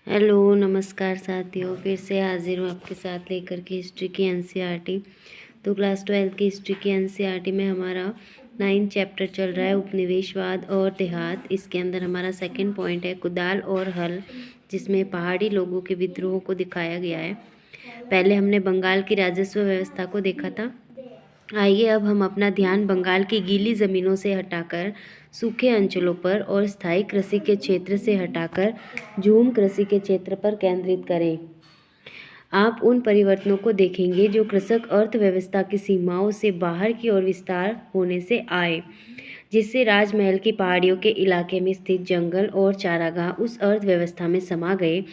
Hello नमस्कार साथियों, फिर से हाजिर हूँ आपके साथ लेकर के हिस्ट्री की एनसीईआरटी। तो क्लास 12 की हिस्ट्री की एनसीईआरटी में हमारा 9 चैप्टर चल रहा है उपनिवेशवाद और देहात। इसके अंदर हमारा सेकंड पॉइंट है कुदाल और हल, जिसमें पहाड़ी लोगों के विद्रोह को दिखाया गया है। पहले हमने बंगाल की राजस्व व्यवस्था को देखा था। आइए अब हम अपना ध्यान बंगाल की गीली ज़मीनों से हटाकर सूखे अंचलों पर और स्थायी कृषि के क्षेत्र से हटाकर झूम कृषि के क्षेत्र पर केंद्रित करें। आप उन परिवर्तनों को देखेंगे जो कृषक अर्थव्यवस्था की सीमाओं से बाहर की ओर विस्तार होने से आए, जिससे राजमहल की पहाड़ियों के इलाके में स्थित जंगल और चारागाह उस अर्थव्यवस्था में समा गए।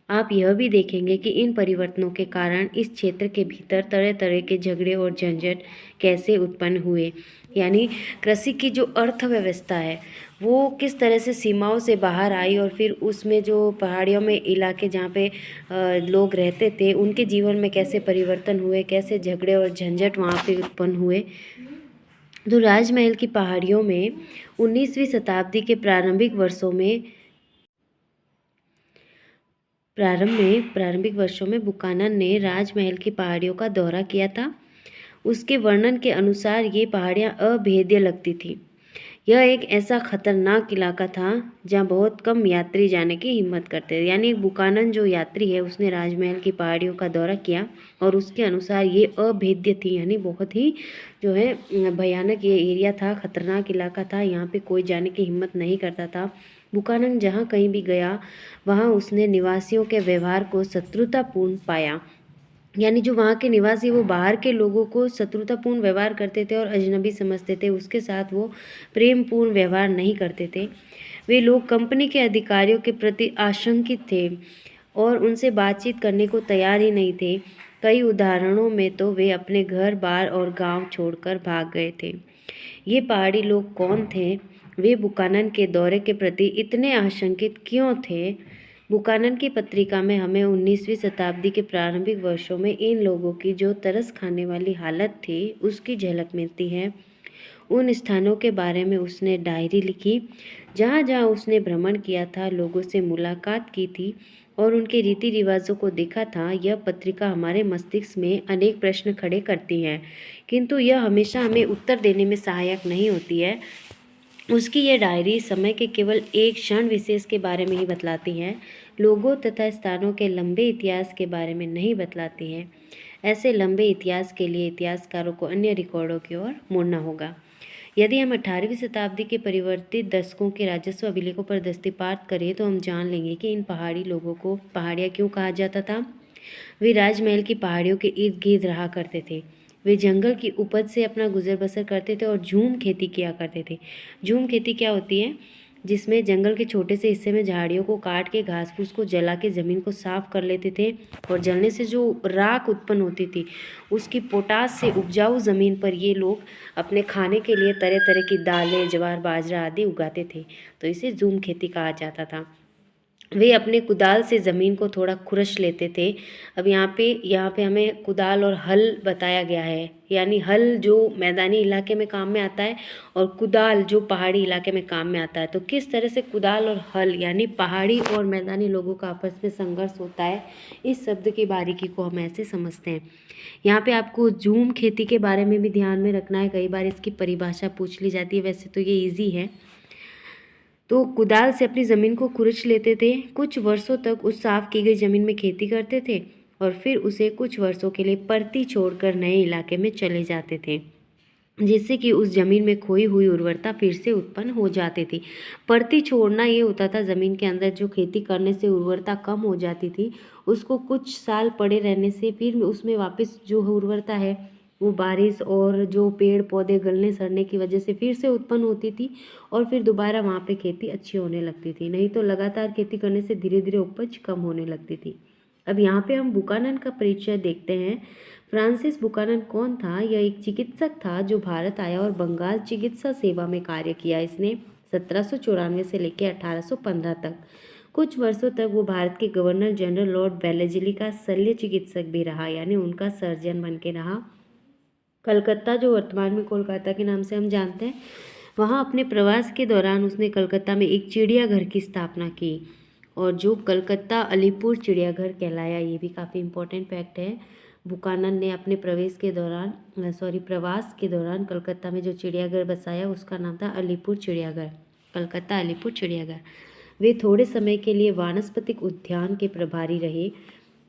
आप यह भी देखेंगे कि इन परिवर्तनों के कारण इस क्षेत्र के भीतर तरह तरह के झगड़े और झंझट कैसे उत्पन्न हुए। यानी कृषि की जो अर्थव्यवस्था है वो किस तरह से सीमाओं से बाहर आई, और फिर उसमें जो पहाड़ियों में इलाके जहाँ पे लोग रहते थे उनके जीवन में कैसे परिवर्तन हुए, कैसे झगड़े और झंझट वहाँ पे उत्पन्न हुए। तो राजमहल की पहाड़ियों में 19वीं शताब्दी के प्रारंभिक वर्षों में बुकानन ने राजमहल की पहाड़ियों का दौरा किया था। उसके वर्णन के अनुसार ये पहाड़ियाँ अभेद्य लगती थी। यह एक ऐसा खतरनाक इलाका था जहाँ बहुत कम यात्री जाने की हिम्मत करते थे। यानी बुकानन जो यात्री है उसने राजमहल की पहाड़ियों का दौरा किया और उसके अनुसार ये अभेद्य थी, यानी बहुत ही जो है भयानक ये एरिया था, खतरनाक इलाका था। यहाँ पे कोई जाने की हिम्मत नहीं करता था। बुकानन जहाँ कहीं भी गया वहाँ उसने निवासियों के व्यवहार को शत्रुतापूर्ण पाया। यानी जो वहाँ के निवासी वो बाहर के लोगों को शत्रुतापूर्ण व्यवहार करते थे और अजनबी समझते थे, उसके साथ वो प्रेमपूर्ण व्यवहार नहीं करते थे। वे लोग कंपनी के अधिकारियों के प्रति आशंकित थे और उनसे बातचीत करने को तैयार ही नहीं थे। कई उदाहरणों में तो वे अपने घर बार और गांव छोड़कर भाग गए थे। ये पहाड़ी लोग कौन थे? वे बुकानन के दौरे के प्रति इतने आशंकित क्यों थे? बुकानन की पत्रिका में हमें 19वीं शताब्दी के प्रारंभिक वर्षों में इन लोगों की जो तरस खाने वाली हालत थी उसकी झलक मिलती है। उन स्थानों के बारे में उसने डायरी लिखी जहाँ जहाँ उसने भ्रमण किया था, लोगों से मुलाकात की थी और उनके रीति रिवाजों को देखा था। यह पत्रिका हमारे मस्तिष्क में अनेक प्रश्न खड़े करती है, किंतु यह हमेशा हमें उत्तर देने में सहायक नहीं होती है। उसकी यह डायरी समय के केवल एक क्षण विशेष के बारे में ही बतलाती है, लोगों तथा स्थानों के लंबे इतिहास के बारे में नहीं बतलाती है। ऐसे लंबे इतिहास के लिए इतिहासकारों को अन्य रिकॉर्डों की ओर मुड़ना होगा। यदि हम 18वीं शताब्दी के परिवर्तित दशकों के राजस्व अभिलेखों पर दृष्टिपात करें तो हम जान लेंगे कि इन पहाड़ी लोगों को पहाड़ियाँ क्यों कहा जाता था। वे राजमहल की पहाड़ियों के इर्द गिर्द रहा करते थे। वे जंगल की उपज से अपना गुजर बसर करते थे और झूम खेती किया करते थे। झूम खेती क्या होती है? जिसमें जंगल के छोटे से हिस्से में झाड़ियों को काट के घास फूस को जला के ज़मीन को साफ कर लेते थे, और जलने से जो राख उत्पन्न होती थी उसकी पोटास से उपजाऊ ज़मीन पर ये लोग अपने खाने के लिए तरह तरह की दालें, ज्वार बाजरा आदि उगाते थे। तो इसे झूम खेती कहा जाता था। वे अपने कुदाल से ज़मीन को थोड़ा खुरच लेते थे। अब यहाँ पे हमें कुदाल और हल बताया गया है। यानी हल जो मैदानी इलाके में काम में आता है और कुदाल जो पहाड़ी इलाके में काम में आता है। तो किस तरह से कुदाल और हल यानी पहाड़ी और मैदानी लोगों का आपस में संघर्ष होता है, इस शब्द की बारीकी को हम ऐसे समझते हैं। यहाँ पे आपको झूम खेती के बारे में भी ध्यान में रखना है। कई बार इसकी परिभाषा पूछ ली जाती है, वैसे तो ये ईजी है। तो कुदाल से अपनी ज़मीन को खुरच लेते थे, कुछ वर्षों तक उस साफ की गई ज़मीन में खेती करते थे और फिर उसे कुछ वर्षों के लिए परती छोड़कर नए इलाके में चले जाते थे, जिससे कि उस ज़मीन में खोई हुई उर्वरता फिर से उत्पन्न हो जाती थी। परती छोड़ना ये होता था, ज़मीन के अंदर जो खेती करने से उर्वरता कम हो जाती थी उसको कुछ साल पड़े रहने से फिर उसमें वापस जो उर्वरता है वो बारिश और जो पेड़ पौधे गलने सड़ने की वजह से फिर से उत्पन्न होती थी और फिर दोबारा वहाँ पे खेती अच्छी होने लगती थी। नहीं तो लगातार खेती करने से धीरे धीरे उपज कम होने लगती थी। अब यहाँ पे हम बुकानन का परिचय देखते हैं। फ्रांसिस बुकानन कौन था? यह एक चिकित्सक था जो भारत आया और बंगाल चिकित्सा सेवा में कार्य किया। इसने 1794 से लेकर 1815 तक कुछ वर्षों तक वो भारत के गवर्नर जनरल लॉर्ड वेलेस्ली का शल्य चिकित्सक भी रहा, यानी उनका सर्जन बन के रहा। कलकत्ता, जो वर्तमान में कोलकाता के नाम से हम जानते हैं, वहाँ अपने प्रवास के दौरान उसने कलकत्ता में एक चिड़ियाघर की स्थापना की और जो कलकत्ता अलीपुर चिड़ियाघर कहलाया। ये भी काफ़ी इम्पोर्टेंट फैक्ट है। बुकानन ने अपने प्रवास के दौरान कलकत्ता में जो चिड़ियाघर बसाया उसका नाम था अलीपुर चिड़ियाघर, कलकत्ता अलीपुर चिड़ियाघर। वे थोड़े समय के लिए वानस्पतिक उद्यान के प्रभारी रहे।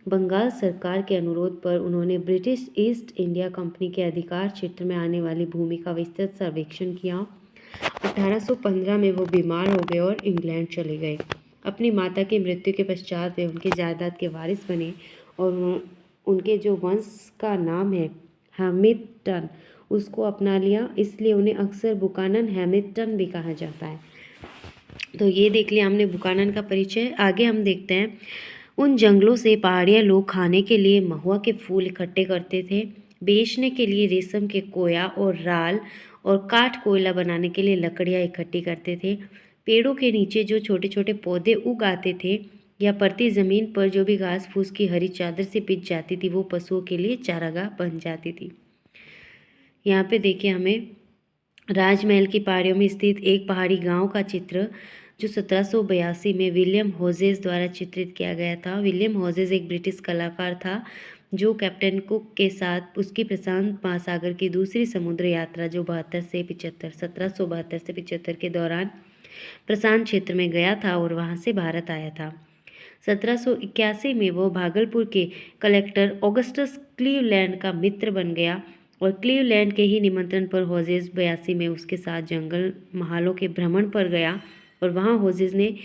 बंगाल सरकार के अनुरोध पर उन्होंने ब्रिटिश ईस्ट इंडिया कंपनी के अधिकार क्षेत्र में आने वाली भूमि का विस्तृत सर्वेक्षण किया। 1815 में वो बीमार हो गए और इंग्लैंड चले गए। अपनी माता की मृत्यु के पश्चात वे उनके जायदाद के वारिस बने और उनके जो वंश का नाम है हैमिल्टन उसको अपना लिया, इसलिए उन्हें अक्सर बुकानन हैमिल्टन भी कहा जाता है। तो ये देख लिया हमने बुकानन का परिचय। आगे हम देखते हैं, उन जंगलों से पहाड़िया लोग खाने के लिए महुआ के फूल इकट्ठे करते थे, बेचने के लिए रेशम के कोया और राल और काठ कोयला बनाने के लिए लकड़ियाँ इकट्ठी करते थे। पेड़ों के नीचे जो छोटे छोटे पौधे उग आते थे या परती ज़मीन पर जो भी घास फूस की हरी चादर से बिछ जाती थी वो पशुओं के लिए चारागाह बन जाती थी। यहाँ पे देखिए हमें राजमहल की पहाड़ियों में स्थित एक पहाड़ी गांव का चित्र जो 1782 में विलियम होजेस द्वारा चित्रित किया गया था। विलियम होजेस एक ब्रिटिश कलाकार था जो कैप्टन कुक के साथ उसकी प्रशांत महासागर की दूसरी समुद्र यात्रा जो 1772 से 75 के दौरान प्रशांत क्षेत्र में गया था और वहां से भारत आया था। 1781 में वो भागलपुर के कलेक्टर ऑगस्टस क्लीवलैंड का मित्र बन गया और क्लीवलैंड के ही निमंत्रण पर होजेस 82 में उसके साथ जंगल महालों के भ्रमण पर गया और वहाँ होजेस ने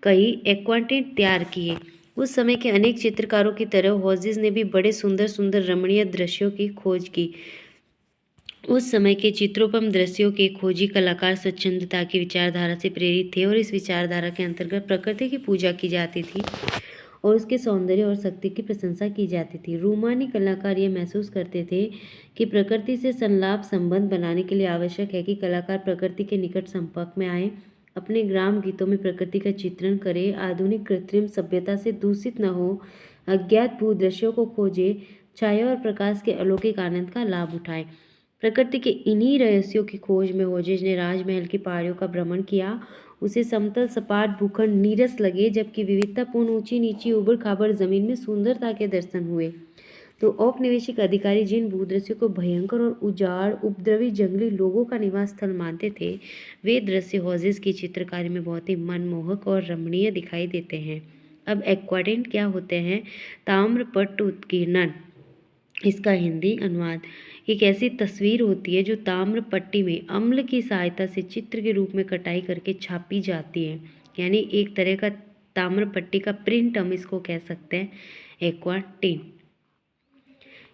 कई एक्वांटेंट तैयार किए। उस समय के अनेक चित्रकारों की तरह होजेस ने भी बड़े सुंदर सुंदर रमणीय दृश्यों की खोज की। उस समय के चित्रोपम दृश्यों के खोजी कलाकार स्वच्छंदता की विचारधारा से प्रेरित थे और इस विचारधारा के अंतर्गत प्रकृति की पूजा की जाती थी और उसके सौंदर्य और शक्ति की प्रशंसा की जाती थी। रूमानी कलाकार ये महसूस करते थे कि प्रकृति से संलाप संबंध बनाने के लिए आवश्यक है कि कलाकार प्रकृति के निकट संपर्क में आए, अपने ग्राम गीतों में प्रकृति का चित्रण करे, आधुनिक कृत्रिम सभ्यता से दूषित न हो, अज्ञात भूदृश्यों को खोजे, छाया और प्रकाश के अलौकिक आनंद का लाभ उठाए। प्रकृति के इन्हीं रहस्यों की खोज में होजेस ने राजमहल की पहाड़ियों का भ्रमण किया। उसे समतल सपाट भूखंड नीरस लगे जबकि विविधतापूर्ण ऊंची नीची उबड़ खाबड़ जमीन में सुंदरता के दर्शन हुए। तो औपनिवेशिक अधिकारी जिन भूदृश्यों को भयंकर और उजाड़ उपद्रवी जंगली लोगों का निवास स्थल मानते थे वे दृश्य होजेस की चित्रकारी में बहुत ही मनमोहक और रमणीय दिखाई देते हैं। अब एक्वाडेंट क्या होते हैं? ताम्रपट्ट उत्कीर्णन, इसका हिंदी अनुवाद एक ऐसी तस्वीर होती है जो ताम्र पट्टी में अम्ल की सहायता से चित्र के रूप में कटाई करके छापी जाती है, यानी एक तरह का ताम्र पट्टी का प्रिंट हम इसको कह सकते हैं, एक्वाटिन।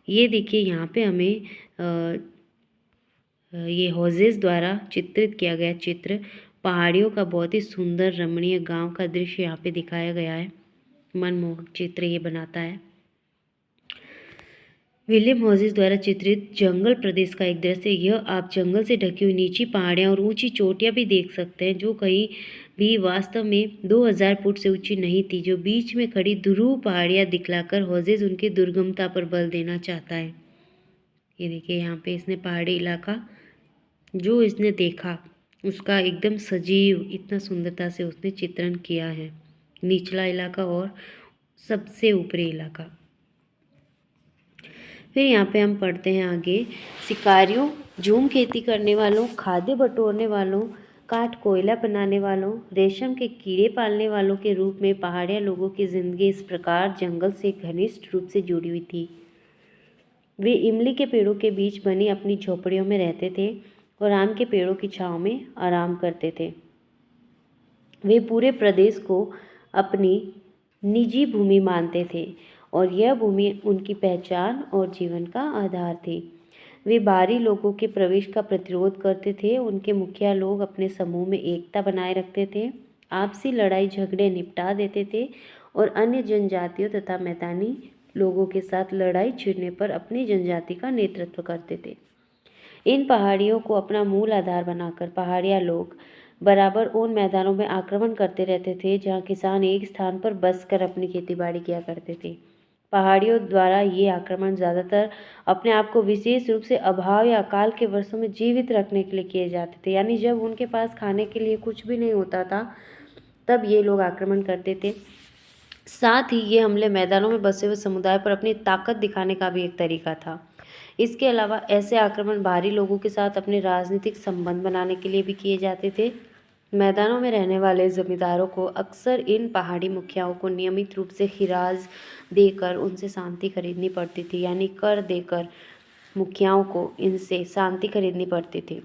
ये देखिए यहाँ पे हमें ये होजेस द्वारा चित्रित किया गया चित्र पहाड़ियों का बहुत ही सुंदर रमणीय गांव का दृश्य यहाँ पे दिखाया गया है। मनमोहक चित्र ये बनाता है। विलियम होजेस द्वारा चित्रित जंगल प्रदेश का एक दृश्य। यह आप जंगल से ढकी हुई नीची पहाड़ियाँ और ऊंची चोटियाँ भी देख सकते हैं जो कहीं भी वास्तव में 2000 फुट से ऊंची नहीं थी, जो बीच में खड़ी ध्रुव पहाड़ियाँ दिखलाकर होजेस उनकी दुर्गमता पर बल देना चाहता है। ये देखिए यहाँ पे इसने पहाड़ी इलाका जो इसने देखा उसका एकदम सजीव इतना सुंदरता से उसने चित्रण किया है, निचला इलाका और सबसे ऊपरी इलाका। फिर यहाँ पे हम पढ़ते हैं आगे, शिकारियों, झूम खेती करने वालों, खाद्य बटोरने वालों, काठ कोयला बनाने वालों, रेशम के कीड़े पालने वालों के रूप में पहाड़िया लोगों की जिंदगी इस प्रकार जंगल से घनिष्ठ रूप से जुड़ी हुई थी। वे इमली के पेड़ों के बीच बनी अपनी झोपड़ियों में रहते थे और आम के पेड़ों की छांव में आराम करते थे। वे पूरे प्रदेश को अपनी निजी भूमि मानते थे और यह भूमि उनकी पहचान और जीवन का आधार थी। वे बाहरी लोगों के प्रवेश का प्रतिरोध करते थे। उनके मुखिया लोग अपने समूह में एकता बनाए रखते थे, आपसी लड़ाई झगड़े निपटा देते थे और अन्य जनजातियों तथा मैदानी लोगों के साथ लड़ाई छिड़ने पर अपनी जनजाति का नेतृत्व करते थे। इन पहाड़ियों को अपना मूल आधार बनाकर पहाड़िया लोग बराबर उन मैदानों में आक्रमण करते रहते थे जहाँ किसान एक स्थान पर बसकर अपनी खेतीबाड़ी किया करते थे। पहाड़ियों द्वारा ये आक्रमण ज़्यादातर अपने आप को विशेष रूप से अभाव या अकाल के वर्षों में जीवित रखने के लिए किए जाते थे, यानी जब उनके पास खाने के लिए कुछ भी नहीं होता था तब ये लोग आक्रमण करते थे। साथ ही ये हमले मैदानों में बसे हुए समुदाय पर अपनी ताकत दिखाने का भी एक तरीका था। इसके अलावा ऐसे आक्रमण बाहरी लोगों के साथ अपने राजनीतिक संबंध बनाने के लिए भी किए जाते थे। मैदानों में रहने वाले जमींदारों को अक्सर इन पहाड़ी मुखियाओं को नियमित रूप से खिराज देकर उनसे शांति खरीदनी पड़ती थी, यानी कर देकर मुखियाओं को इनसे शांति खरीदनी पड़ती थी।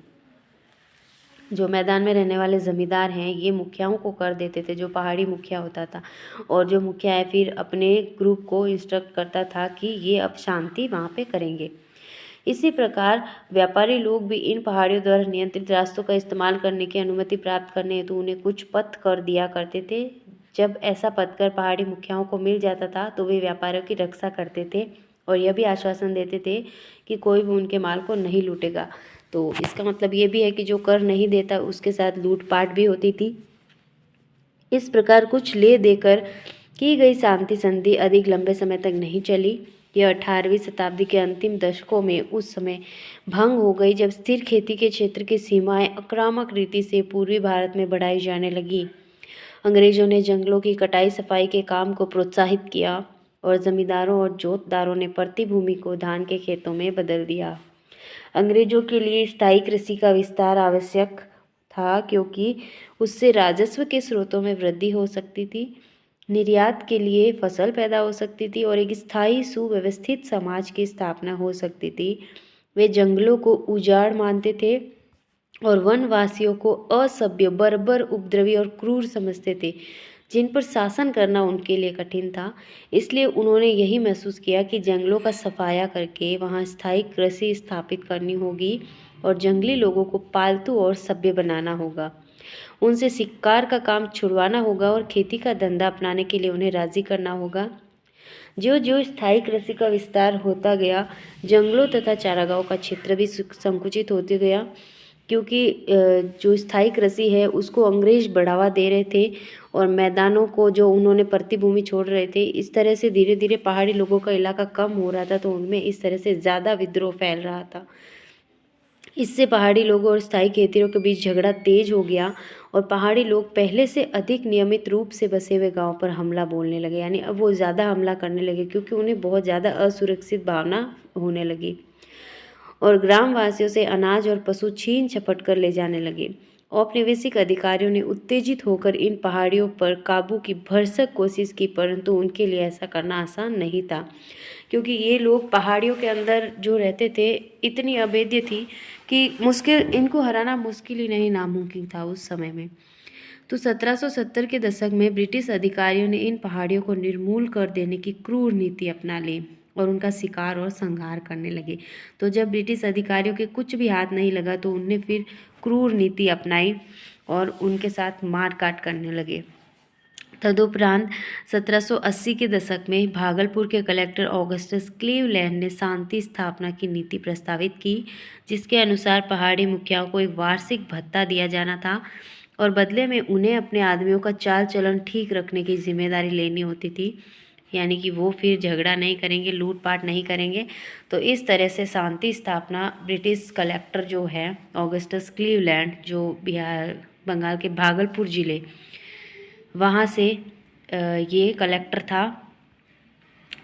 जो मैदान में रहने वाले ज़मींदार हैं, ये मुखियाओं को कर देते थे, जो पहाड़ी मुखिया होता था, और जो मुखिया है फिर अपने ग्रुप को इंस्ट्रक्ट करता था कि ये अब शांति वहाँ पे करेंगे। इसी प्रकार व्यापारी लोग भी इन पहाड़ियों द्वारा नियंत्रित रास्तों का इस्तेमाल करने की अनुमति प्राप्त करने हेतु उन्हें कुछ पथ कर दिया करते थे। जब ऐसा पथकर पहाड़ी मुखियाओं को मिल जाता था तो वे व्यापारियों की रक्षा करते थे और यह भी आश्वासन देते थे कि कोई भी उनके माल को नहीं लूटेगा। तो इसका मतलब ये भी है कि जो कर नहीं देता उसके साथ लूटपाट भी होती थी। इस प्रकार कुछ ले देकर की गई शांति संधि अधिक लंबे समय तक नहीं चली। यह 18वीं शताब्दी के अंतिम दशकों में उस समय भंग हो गई जब स्थिर खेती के क्षेत्र की सीमाएं आक्रामक रीति से पूर्वी भारत में बढ़ाई जाने लगी। अंग्रेजों ने जंगलों की कटाई सफाई के काम को प्रोत्साहित किया और जमींदारों और जोतदारों ने प्रतिभूमि को धान के खेतों में बदल दिया। अंग्रेजों के लिए स्थायी कृषि का विस्तार आवश्यक था क्योंकि उससे राजस्व के स्रोतों में वृद्धि हो सकती थी, निर्यात के लिए फसल पैदा हो सकती थी और एक स्थायी सुव्यवस्थित समाज की स्थापना हो सकती थी। वे जंगलों को उजाड़ मानते थे और वनवासियों को असभ्य, बर्बर, उपद्रवी और क्रूर समझते थे, जिन पर शासन करना उनके लिए कठिन था। इसलिए उन्होंने यही महसूस किया कि जंगलों का सफाया करके वहाँ स्थायी कृषि स्थापित करनी होगी और जंगली लोगों को पालतू और सभ्य बनाना होगा। उनसे शिकार का काम छुड़वाना होगा और खेती का धंधा अपनाने के लिए उन्हें राजी करना होगा। ज्यों ज्यों स्थायी कृषि का विस्तार होता गया, जंगलों तथा चारागाहों का क्षेत्र भी संकुचित होते गया, क्योंकि जो स्थायी कृषि है उसको अंग्रेज बढ़ावा दे रहे थे और मैदानों को जो उन्होंने प्रतिभूमि छोड़ रहे थे, इस तरह से धीरे धीरे पहाड़ी लोगों का इलाका कम हो रहा था, तो उनमें इस तरह से ज़्यादा विद्रोह फैल रहा था। इससे पहाड़ी लोगों और स्थायी खेतियों के बीच झगड़ा तेज हो गया और पहाड़ी लोग पहले से अधिक नियमित रूप से बसे हुए गांव पर हमला बोलने लगे, यानी अब वो ज़्यादा हमला करने लगे क्योंकि उन्हें बहुत ज़्यादा असुरक्षित भावना होने लगी और ग्रामवासियों से अनाज और पशु छीन झपट कर ले जाने लगे। औपनिवेशिक अधिकारियों ने उत्तेजित होकर इन पहाड़ियों पर काबू की भरसक कोशिश की, परंतु उनके लिए ऐसा करना आसान नहीं था क्योंकि ये लोग पहाड़ियों के अंदर जो रहते थे इतनी अभेद्य थी कि इनको हराना मुश्किल ही नहीं, नामुमकिन था उस समय में। तो 1770 के दशक में ब्रिटिश अधिकारियों ने इन पहाड़ियों को निर्मूल कर देने की क्रूर नीति अपना ली और उनका शिकार और संहार करने लगे। तो जब ब्रिटिश अधिकारियों के कुछ भी हाथ नहीं लगा तो उनने फिर क्रूर नीति अपनाई और उनके साथ मार काट करने लगे। तदुपरांत 1780 के दशक में भागलपुर के कलेक्टर ऑगस्टस क्लीवलैंड ने शांति स्थापना की नीति प्रस्तावित की, जिसके अनुसार पहाड़ी मुखियाओं को एक वार्षिक भत्ता दिया जाना था और बदले में उन्हें अपने आदमियों का चाल चलन ठीक रखने की जिम्मेदारी लेनी होती थी, यानी कि वो फिर झगड़ा नहीं करेंगे, लूटपाट नहीं करेंगे। तो इस तरह से शांति स्थापना ब्रिटिश कलेक्टर जो है ऑगस्टस क्लीवलैंड, जो बिहार बंगाल के भागलपुर ज़िले वहाँ से ये कलेक्टर था,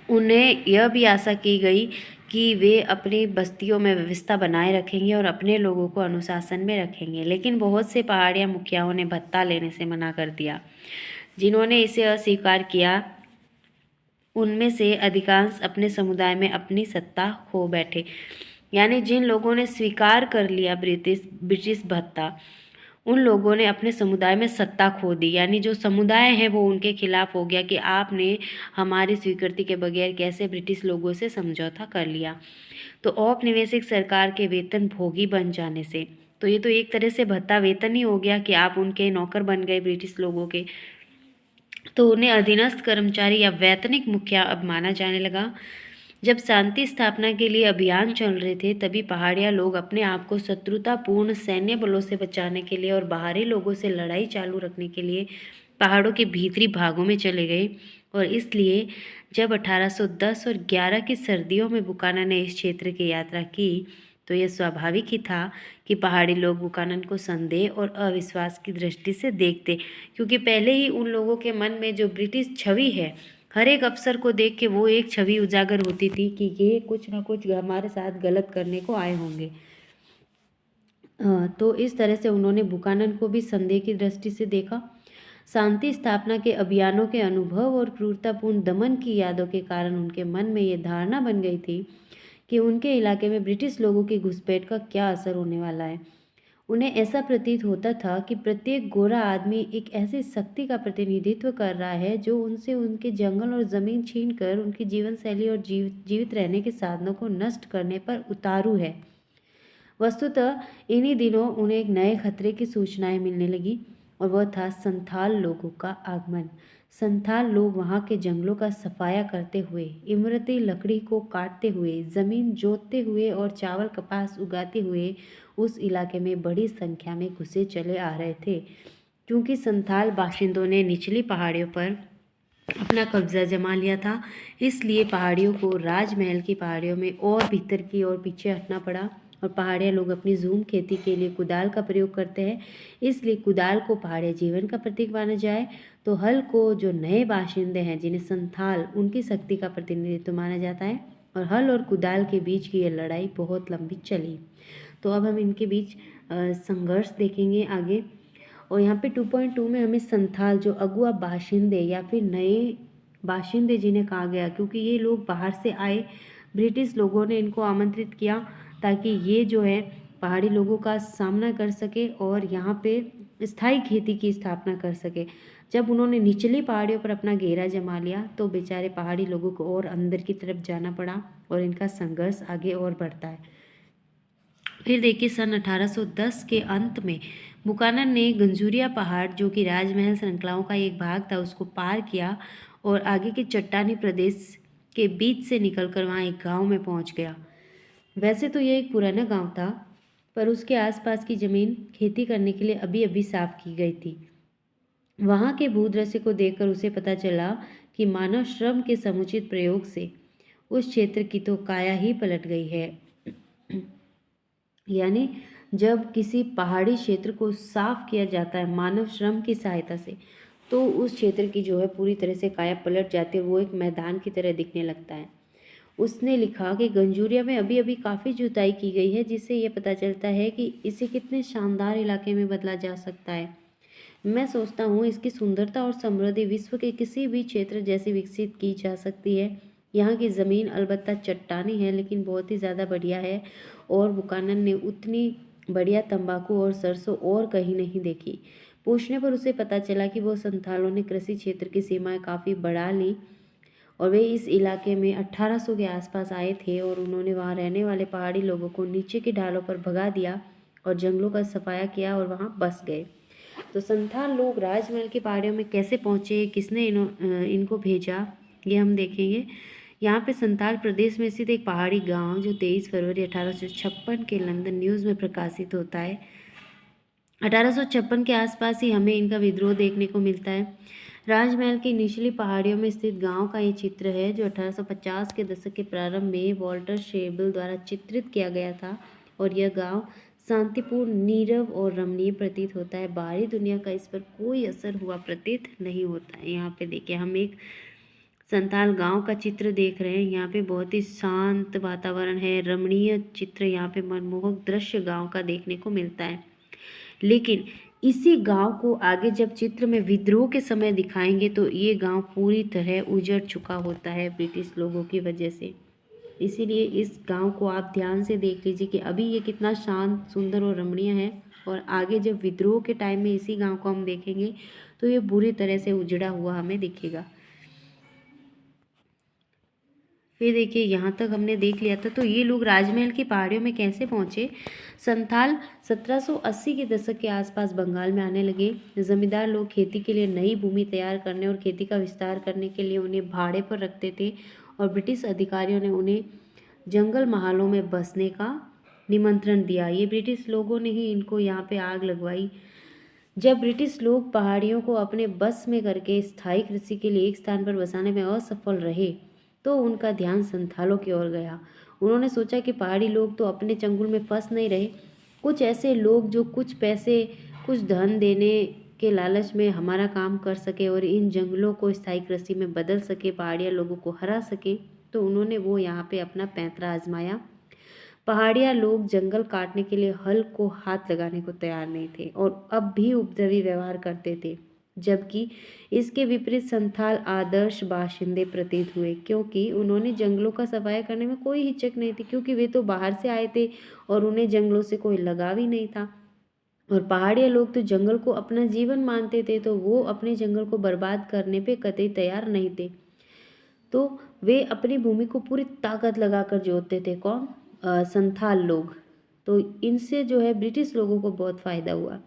उन्हें यह भी आशा की गई कि वे अपनी बस्तियों में व्यवस्था बनाए रखेंगे और अपने लोगों को अनुशासन में रखेंगे। लेकिन बहुत से पहाड़िया मुखियाओं ने भत्ता लेने से मना कर दिया। जिन्होंने इसे अस्वीकार किया उनमें से अधिकांश अपने समुदाय में अपनी सत्ता खो बैठे, यानी जिन लोगों ने स्वीकार कर लिया ब्रिटिश भत्ता, उन लोगों ने अपने समुदाय में सत्ता खो दी, यानी जो समुदाय है वो उनके खिलाफ हो गया कि आपने हमारी स्वीकृति के बगैर कैसे ब्रिटिश लोगों से समझौता कर लिया। तो औपनिवेशिक सरकार के वेतन भोगी बन जाने से, तो ये तो एक तरह से भत्ता वेतन ही हो गया कि आप उनके नौकर बन गए ब्रिटिश लोगों के, तो उन्हें अधीनस्थ कर्मचारी या वैतनिक मुखिया अब माना जाने लगा। जब शांति स्थापना के लिए अभियान चल रहे थे तभी पहाड़िया लोग अपने आप को शत्रुतापूर्ण सैन्य बलों से बचाने के लिए और बाहरी लोगों से लड़ाई चालू रखने के लिए पहाड़ों के भीतरी भागों में चले गए और इसलिए जब 1810 और 11 की सर्दियों में बुकानन ने इस क्षेत्र की यात्रा की तो यह स्वाभाविक ही था कि पहाड़ी लोग बुकानन को संदेह और अविश्वास की दृष्टि से देखते, क्योंकि पहले ही उन लोगों के मन में जो ब्रिटिश छवि है, हर एक अफसर को देख के वो एक छवि उजागर होती थी कि ये कुछ ना कुछ हमारे साथ गलत करने को आए होंगे। तो इस तरह से उन्होंने बुकानन को भी संदेह की दृष्टि से देखा। शांति स्थापना के अभियानों के अनुभव और क्रूरतापूर्ण दमन की यादों के कारण उनके मन में ये धारणा बन गई थी कि उनके इलाके में ब्रिटिश लोगों की घुसपैठ का क्या असर होने वाला है। उन्हें ऐसा प्रतीत होता था कि प्रत्येक गोरा आदमी एक ऐसी शक्ति का प्रतिनिधित्व कर रहा है जो उनसे उनके जंगल और ज़मीन छीनकर उनकी जीवन शैली और जीवित रहने के साधनों को नष्ट करने पर उतारू है। वस्तुतः इन्हीं दिनों उन्हें एक नए खतरे की सूचनाएं मिलने लगी और वह था संथाल लोगों का आगमन। संथाल लोग वहाँ के जंगलों का सफाया करते हुए, इमरती लकड़ी को काटते हुए, जमीन जोतते हुए और चावल कपास उगाते हुए उस इलाके में बड़ी संख्या में घुसे चले आ रहे थे। क्योंकि संथाल बाशिंदों ने निचली पहाड़ियों पर अपना कब्जा जमा लिया था, इसलिए पहाड़ियों को राजमहल की पहाड़ियों में और भीतर की ओर पीछे हटना पड़ा। और पहाड़िया लोग अपनी झूम खेती के लिए कुदाल का प्रयोग करते हैं, इसलिए कुदाल को पहाड़िया जीवन का प्रतीक माना जाए, तो हल को जो नए बाशिंदे हैं जिन्हें संथाल, उनकी शक्ति का प्रतिनिधित्व माना जाता है। और हल और कुदाल के बीच की ये लड़ाई बहुत लंबी चली। तो अब हम इनके बीच संघर्ष देखेंगे आगे। और यहाँ पे 2.2 में हमें संथाल जो अगुआ बाशिंदे या फिर नए बाशिंदे जिन्हें कहा गया, क्योंकि ये लोग बाहर से आए, ब्रिटिश लोगों ने इनको आमंत्रित किया ताकि ये जो है पहाड़ी लोगों का सामना कर सके और यहाँ पे स्थायी खेती की स्थापना कर सके। जब उन्होंने निचली पहाड़ियों पर अपना घेरा जमा लिया तो बेचारे पहाड़ी लोगों को और अंदर की तरफ जाना पड़ा और इनका संघर्ष आगे और बढ़ता है। फिर देखिए सन 1810 के अंत में बुकानन ने गंजूरिया पहाड़, जो कि राजमहल श्रृंखलाओं का एक भाग था, उसको पार किया और आगे के चट्टानी प्रदेश के बीच से निकलकर वहाँ एक गांव में पहुँच गया। वैसे तो यह एक पुराना गांव था, पर उसके आसपास की ज़मीन खेती करने के लिए अभी अभी साफ की गई थी। वहाँ के भूदृश्य को देखकर उसे पता चला कि मानव श्रम के समुचित प्रयोग से उस क्षेत्र की तो काया ही पलट गई है। यानी जब किसी पहाड़ी क्षेत्र को साफ किया जाता है मानव श्रम की सहायता से, तो उस क्षेत्र की जो है पूरी तरह से काया पलट जाती है, वो एक मैदान की तरह दिखने लगता है। उसने लिखा कि गंजूरिया में अभी अभी काफ़ी जुताई की गई है, जिससे ये पता चलता है कि इसे कितने शानदार इलाके में बदला जा सकता है। मैं सोचता हूँ इसकी सुंदरता और समृद्धि विश्व के किसी भी क्षेत्र जैसी विकसित की जा सकती है। यहाँ की ज़मीन अलबत्ता चट्टानी है, लेकिन बहुत ही ज़्यादा बढ़िया है। और बुकानन ने उतनी बढ़िया तंबाकू और सरसों और कहीं नहीं देखी। पूछने पर उसे पता चला कि वो संथालों ने कृषि क्षेत्र की सीमाएं काफ़ी बढ़ा ली और वे इस इलाके में 1800 के आसपास आए थे और उन्होंने वहाँ रहने वाले पहाड़ी लोगों को नीचे की ढालों पर भगा दिया और जंगलों का सफाया किया और वहाँ बस गए। तो संथाल लोग राजमहल की पहाड़ियों में कैसे पहुँचे, किसने इनको भेजा, ये हम देखेंगे। यहाँ पे संथाल प्रदेश में स्थित एक पहाड़ी गांव जो 23 फरवरी 1856 के लंदन न्यूज़ में प्रकाशित होता है। 1856 के आसपास ही हमें इनका विद्रोह देखने को मिलता है। राजमहल की निचली पहाड़ियों में स्थित गांव का ये चित्र है जो 1850 के दशक के प्रारंभ में वॉल्टर शेबल द्वारा चित्रित किया गया था। और यह गांव शांतिपूर्ण, नीरव और रमणीय प्रतीत होता है। बाहरी दुनिया का इस पर कोई असर हुआ प्रतीत नहीं होता है। यहाँ पे देखिए हम एक संथाल गांव का चित्र देख रहे हैं। यहाँ पे बहुत ही शांत वातावरण है, रमणीय चित्र, यहाँ पे मनमोहक दृश्य गांव का देखने को मिलता है। लेकिन इसी गांव को आगे जब चित्र में विद्रोह के समय दिखाएंगे तो ये गांव पूरी तरह उजड़ चुका होता है ब्रिटिश लोगों की वजह से। इसीलिए इस गांव को आप ध्यान से देख लीजिए कि अभी ये कितना शांत, सुंदर और रमणीय है, और आगे जब विद्रोह के टाइम में इसी गांव को हम देखेंगे तो ये बुरी तरह से उजड़ा हुआ हमें दिखेगा। फिर देखिए यहाँ तक हमने देख लिया था। तो ये लोग राजमहल की पहाड़ियों में कैसे पहुँचे। संथाल 1780 के दशक के आसपास बंगाल में आने लगे। जमींदार लोग खेती के लिए नई भूमि तैयार करने और खेती का विस्तार करने के लिए उन्हें भाड़े पर रखते थे और ब्रिटिश अधिकारियों ने उन्हें जंगल महालों में बसने का निमंत्रण दिया। ये ब्रिटिश लोगों ने ही इनको यहाँ पे आग लगवाई। जब ब्रिटिश लोग पहाड़ियों को अपने बस में करके स्थायी कृषि के लिए एक स्थान पर बसाने में असफल रहे तो उनका ध्यान संथालों की ओर गया उन्होंने सोचा कि पहाड़ी लोग तो अपने चंगुल में फंस नहीं रहे, कुछ ऐसे लोग जो कुछ पैसे, कुछ धन देने के लालच में हमारा काम कर सके और इन जंगलों को स्थायी कृषि में बदल सके, पहाड़िया लोगों को हरा सके। तो उन्होंने वो यहाँ पे अपना पैंतरा आजमाया। पहाड़िया लोग जंगल काटने के लिए हल को हाथ लगाने को तैयार नहीं थे और अब भी उपद्रवी व्यवहार करते थे, जबकि इसके विपरीत संथाल आदर्श बाशिंदे प्रतीत हुए, क्योंकि उन्होंने जंगलों का सफाया करने में कोई हिचक नहीं थी, क्योंकि वे तो बाहर से आए थे और उन्हें जंगलों से कोई लगाव ही नहीं था। और पहाड़िया लोग तो जंगल को अपना जीवन मानते थे, तो वो अपने जंगल को बर्बाद करने पे कतई तैयार नहीं थे। तो वे अपनी भूमि को पूरी ताकत लगाकर जोतते थे। कौन? संथाल लोग। तो इनसे जो है ब्रिटिश लोगों को बहुत फ़ायदा हुआ।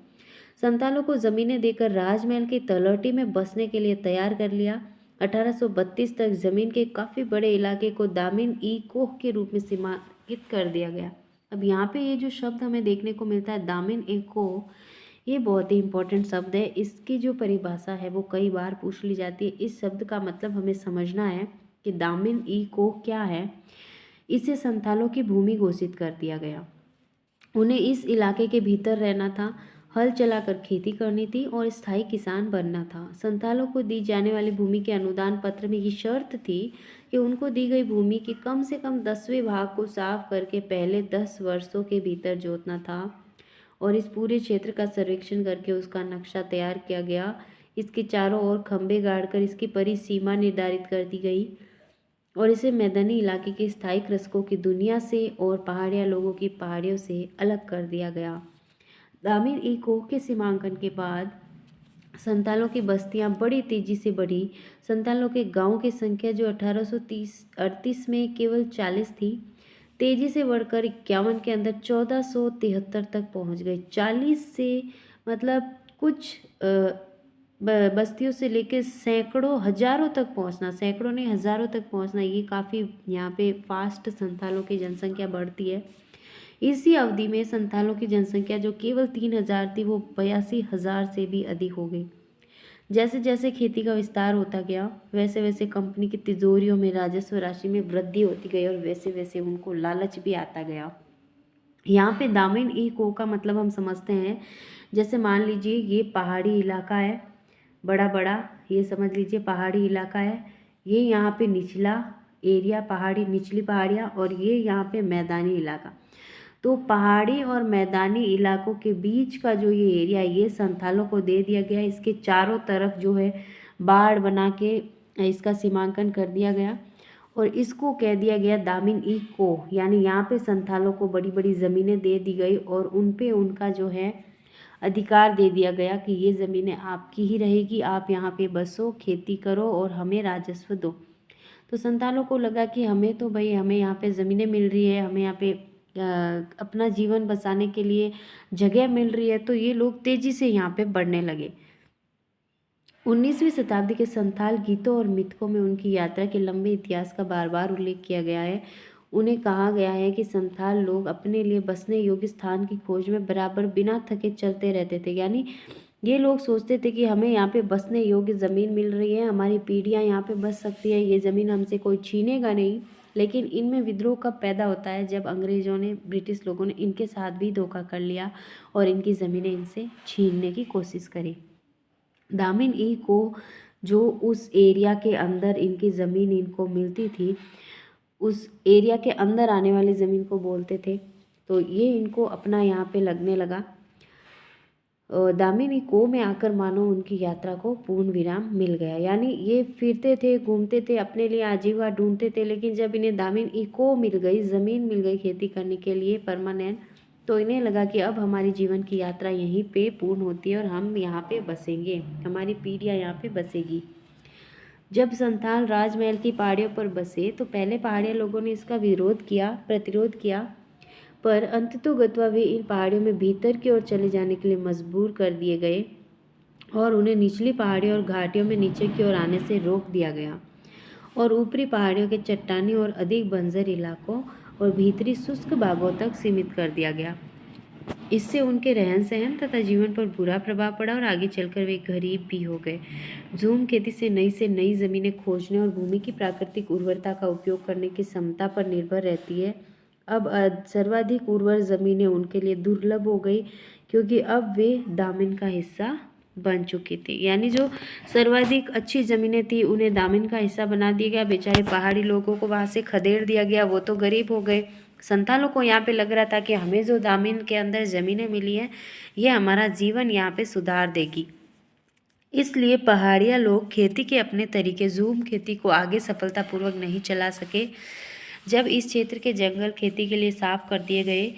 संथालों को ज़मीनें देकर राजमहल की तलहटी में बसने के लिए तैयार कर लिया। 1832 तक ज़मीन के काफ़ी बड़े इलाके को दामिन ई कोह के रूप में सीमांकित कर दिया गया। अब यहाँ पे ये जो शब्द हमें देखने को मिलता है दामिन ए कोह, ये बहुत ही इम्पोर्टेंट शब्द है। इसकी जो परिभाषा है वो कई बार पूछ ली जाती है। इस शब्द का मतलब हमें समझना है कि दामिन ई कोह क्या है। इसे संथालों की भूमि घोषित कर दिया गया। उन्हें इस इलाके के भीतर रहना था, हल चलाकर खेती करनी थी और स्थायी किसान बनना था। संथालों को दी जाने वाली भूमि के अनुदान पत्र में ये शर्त थी कि उनको दी गई भूमि के कम से कम 10वें भाग को साफ करके पहले 10 वर्षों के भीतर जोतना था और इस पूरे क्षेत्र का सर्वेक्षण करके उसका नक्शा तैयार किया गया। इसके चारों ओर खंभे गाड़कर इसकी परिसीमा निर्धारित कर दी गई और इसे मैदानी इलाके के स्थायी कृषकों की दुनिया से और पहाड़िया लोगों की पहाड़ियों से अलग कर दिया गया। दामिर ई कोह के सीमांकन के बाद संतालों की बस्तियां बड़ी तेजी से बढ़ी। संतालों के गांवों की संख्या जो 1838 में केवल 40 थी, तेजी से बढ़कर 51 के अंदर 1473 तक पहुंच गई। 40 से मतलब कुछ बस्तियों से लेकर सैकड़ों हजारों तक पहुंचना, सैकड़ों नहीं हजारों तक पहुंचना, ये काफ़ी यहाँ पे फास्ट संथालों की जनसंख्या बढ़ती है। इसी अवधि में संथालों की जनसंख्या जो केवल 3000 थी वो 82,000 से भी अधिक हो गई। जैसे जैसे खेती का विस्तार होता गया वैसे वैसे कंपनी की तिजोरियों में राजस्व राशि में वृद्धि होती गई और वैसे वैसे उनको लालच भी आता गया। यहाँ पे दामिन ई को का मतलब हम समझते हैं, जैसे मान लीजिए ये पहाड़ी इलाका है, बड़ा बड़ा, ये समझ लीजिए पहाड़ी इलाका है। ये यहाँ पे निचला एरिया पहाड़ी, निचली पहाड़ियाँ, और ये यहाँ पे मैदानी इलाका। तो पहाड़ी और मैदानी इलाकों के बीच का जो ये एरिया है ये संथालों को दे दिया गया। इसके चारों तरफ जो है बाड़ बना के इसका सीमांकन कर दिया गया और इसको कह दिया गया दामिन ई को, यानी यहाँ पे संथालों को बड़ी बड़ी ज़मीनें दे दी गई और उन पे उनका जो है अधिकार दे दिया गया कि ये ज़मीनें आपकी ही रहेगी, आप यहाँ पे बसो, खेती करो और हमें राजस्व दो। तो संथालों को लगा कि हमें तो भाई हमें यहाँ पे ज़मीनें मिल रही है, हमें यहाँ पे अपना जीवन बसाने के लिए जगह मिल रही है, तो ये लोग तेज़ी से यहाँ पे बढ़ने लगे। 19वीं शताब्दी के संथाल गीतों और मिथकों में उनकी यात्रा के लंबे इतिहास का बार बार उल्लेख किया गया है। उन्हें कहा गया है कि संथाल लोग अपने लिए बसने योग्य स्थान की खोज में बराबर बिना थके चलते रहते थे। यानी ये लोग सोचते थे कि हमें यहाँ पे बसने योग्य ज़मीन मिल रही है, हमारी पीढ़ियाँ यहाँ पे बस सकती है, ये ज़मीन हमसे कोई छीनेगा नहीं। लेकिन इनमें विद्रोह कब पैदा होता है? जब अंग्रेज़ों ने, ब्रिटिश लोगों ने इनके साथ भी धोखा कर लिया और इनकी ज़मीनें इनसे छीनने की कोशिश करी। दामिन ई को जो उस एरिया के अंदर इनकी ज़मीन इनको मिलती थी, उस एरिया के अंदर आने वाली ज़मीन को बोलते थे। तो ये इनको अपना यहाँ पे लगने लगा। दामिनी को में आकर मानो उनकी यात्रा को पूर्ण विराम मिल गया। यानी ये फिरते थे, घूमते थे, अपने लिए आजीविका ढूंढते थे, लेकिन जब इन्हें दामिन ई को मिल गई, ज़मीन मिल गई खेती करने के लिए परमानेंट, तो इन्हें लगा कि अब हमारी जीवन की यात्रा यहीं पे पूर्ण होती है और हम यहाँ पे बसेंगे, हमारी पीढ़ियाँ यहाँ पे बसेगी। जब संथाल राजमहल की पहाड़ियों पर बसे तो पहले पहाड़ियों लोगों ने इसका विरोध किया, प्रतिरोध किया, पर अंततोगत्वा वे इन पहाड़ियों में भीतर की ओर चले जाने के लिए मजबूर कर दिए गए और उन्हें निचली पहाड़ियों और घाटियों में नीचे की ओर आने से रोक दिया गया और ऊपरी पहाड़ियों के चट्टानी और अधिक बंजर इलाकों और भीतरी शुष्क भागों तक सीमित कर दिया गया। इससे उनके रहन सहन तथा जीवन पर बुरा प्रभाव पड़ा और आगे चलकर वे गरीब भी हो गए। झूम खेती से नई जमीनें खोजने और भूमि की प्राकृतिक उर्वरता का उपयोग करने की क्षमता पर निर्भर रहती है। अब सर्वाधिक उर्वर जमीनें उनके लिए दुर्लभ हो गई, क्योंकि अब वे दामन का हिस्सा बन चुकी थी। यानी जो सर्वाधिक अच्छी ज़मीनें थी उन्हें दामन का हिस्सा बना दिया गया। बेचारे पहाड़ी लोगों को वहाँ से खदेड़ दिया गया, वो तो गरीब हो गए। संथालों को यहाँ पे लग रहा था कि हमें जो दामन के अंदर ज़मीनें मिली हैं, ये हमारा जीवन यहाँ पे सुधार देगी। इसलिए पहाड़िया लोग खेती के अपने तरीके झूम खेती को आगे सफलतापूर्वक नहीं चला सके। जब इस क्षेत्र के जंगल खेती के लिए साफ कर दिए गए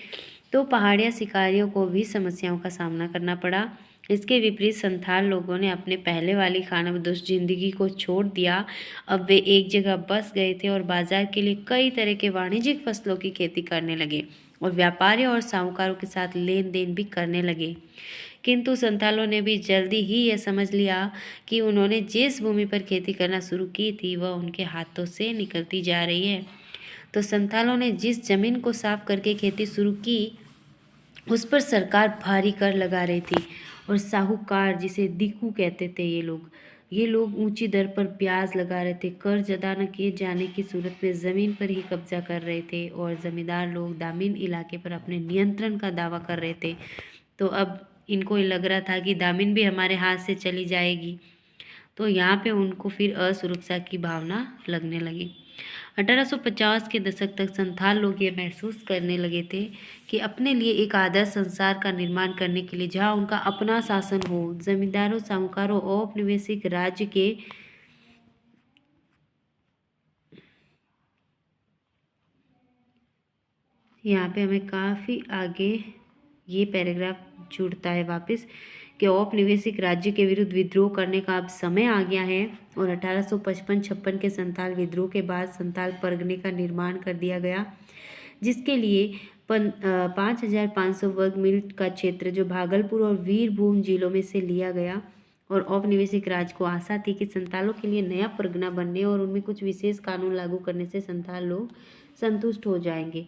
तो पहाड़िया शिकारियों को भी समस्याओं का सामना करना पड़ा। इसके विपरीत संथाल लोगों ने अपने पहले वाली खानाबदोश जिंदगी को छोड़ दिया। अब वे एक जगह बस गए थे और बाजार के लिए कई तरह के वाणिज्यिक फसलों की खेती करने लगे और व्यापारियों और साहूकारों के साथ लेन देन भी करने लगे। किंतु संथालों ने भी जल्दी ही यह समझ लिया कि उन्होंने जिस भूमि पर खेती करना शुरू की थी वह उनके हाथों से निकलती जा रही है। तो संथालों ने जिस जमीन को साफ करके खेती शुरू की उस पर सरकार भारी कर लगा रही थी और साहूकार, जिसे दिक्कू कहते थे, ये लोग ऊंची दर पर ब्याज लगा रहे थे। कर्ज अदा न किए जाने की सूरत में ज़मीन पर ही कब्जा कर रहे थे और ज़मींदार लोग दामिन इलाके पर अपने नियंत्रण का दावा कर रहे थे। तो अब इनको लग रहा था कि दामिन भी हमारे हाथ से चली जाएगी। तो यहाँ पे उनको फिर असुरक्षा की भावना लगने लगी। 1850 के दशक तक संथाल लोग ये महसूस करने लगे थे कि अपने लिए एक आदर्श संसार का निर्माण करने के लिए जहाँ उनका अपना शासन हो, जमींदारों, साहूकारों, औपनिवेशिक राज्य के यहाँ पे हमें काफ़ी आगे ये पैराग्राफ जुड़ता है वापस कि औपनिवेशिक राज्य के विरुद्ध विद्रोह करने का अब समय आ गया है। और 1855-56 के संथाल विद्रोह के बाद संथाल परगने का निर्माण कर दिया गया, जिसके लिए 5,500 वर्ग मील का क्षेत्र जो भागलपुर और वीरभूम जिलों में से लिया गया। और औपनिवेशिक राज को आशा थी कि संथालों के लिए नया परगना बनने और उनमें कुछ विशेष कानून लागू करने से संथाल लोग संतुष्ट हो जाएंगे।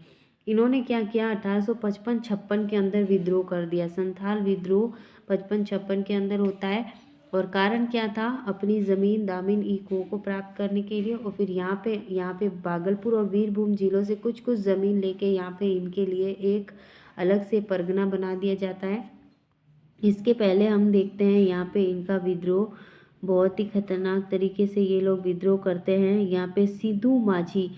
इन्होंने क्या किया, 1855-56 के अंदर विद्रोह कर दिया। संथाल विद्रोह 55-56 के अंदर होता है और कारण क्या था, अपनी ज़मीन दामिन इको को प्राप्त करने के लिए। और फिर यहाँ पे भागलपुर और वीरभूम जिलों से कुछ ज़मीन लेके यहाँ पे इनके लिए एक अलग से परगना बना दिया जाता है। इसके पहले हम देखते हैं यहाँ पे इनका विद्रोह बहुत ही खतरनाक तरीके से ये लोग विद्रोह करते हैं। यहाँ पे सिद्धू माझी,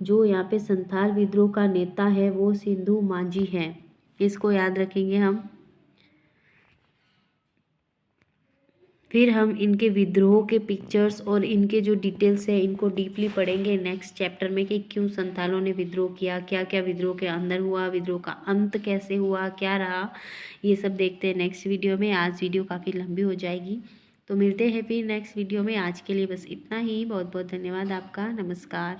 जो यहाँ पे संथाल विद्रोह का नेता है, वो सिद्धू माझी है। इसको याद रखेंगे हम। फिर हम इनके विद्रोह के पिक्चर्स और इनके जो डिटेल्स है इनको डीपली पढ़ेंगे नेक्स्ट चैप्टर में कि क्यों संथालों ने विद्रोह किया, क्या क्या विद्रोह के अंदर हुआ, विद्रोह का अंत कैसे हुआ, क्या रहा, ये सब देखते हैं नेक्स्ट वीडियो में। आज वीडियो काफ़ी लंबी हो जाएगी, तो मिलते हैं फिर नेक्स्ट वीडियो में। आज के लिए बस इतना ही। बहुत बहुत धन्यवाद आपका। नमस्कार।